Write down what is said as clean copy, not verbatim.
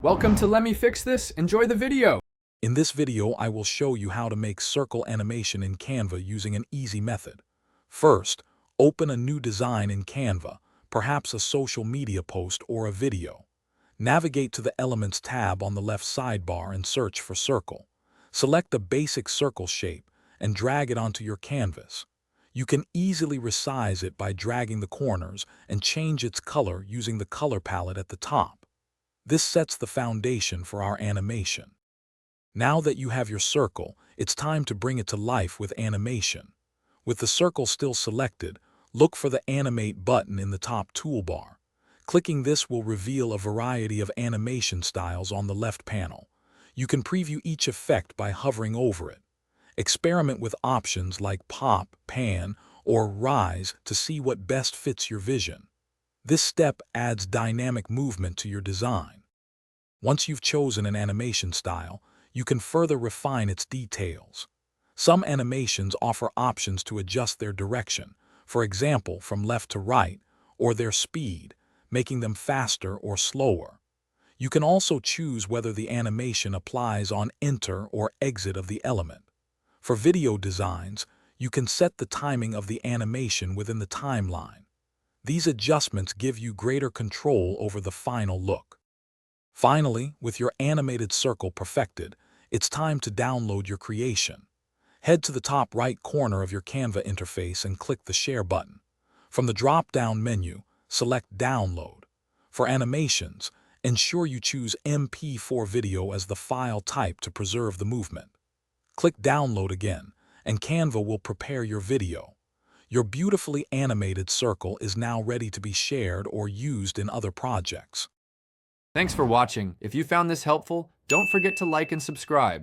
Welcome to Let Me Fix This. Enjoy the video. In this video, I will show you how to make circle animation in Canva using an easy method. First, open a new design in Canva, perhaps a social media post or a video. Navigate to the Elements tab on the left sidebar and search for circle. Select the basic circle shape and drag it onto your canvas. You can easily resize it by dragging the corners and change its color using the color palette at the top. This sets the foundation for our animation. Now that you have your circle, it's time to bring it to life with animation. With the circle still selected, look for the Animate button in the top toolbar. Clicking this will reveal a variety of animation styles on the left panel. You can preview each effect by hovering over it. Experiment with options like pop, pan, or rise to see what best fits your vision. This step adds dynamic movement to your design. Once you've chosen an animation style, you can further refine its details. Some animations offer options to adjust their direction, for example, from left to right, or their speed, making them faster or slower. You can also choose whether the animation applies on enter or exit of the element. For video designs, you can set the timing of the animation within the timeline. These adjustments give you greater control over the final look. Finally, with your animated circle perfected, it's time to download your creation. Head to the top right corner of your Canva interface and click the Share button. From the drop-down menu, select Download. For animations, ensure you choose MP4 video as the file type to preserve the movement. Click Download again, and Canva will prepare your video. Your beautifully animated circle is now ready to be shared or used in other projects. Thanks for watching. If you found this helpful, don't forget to like and subscribe.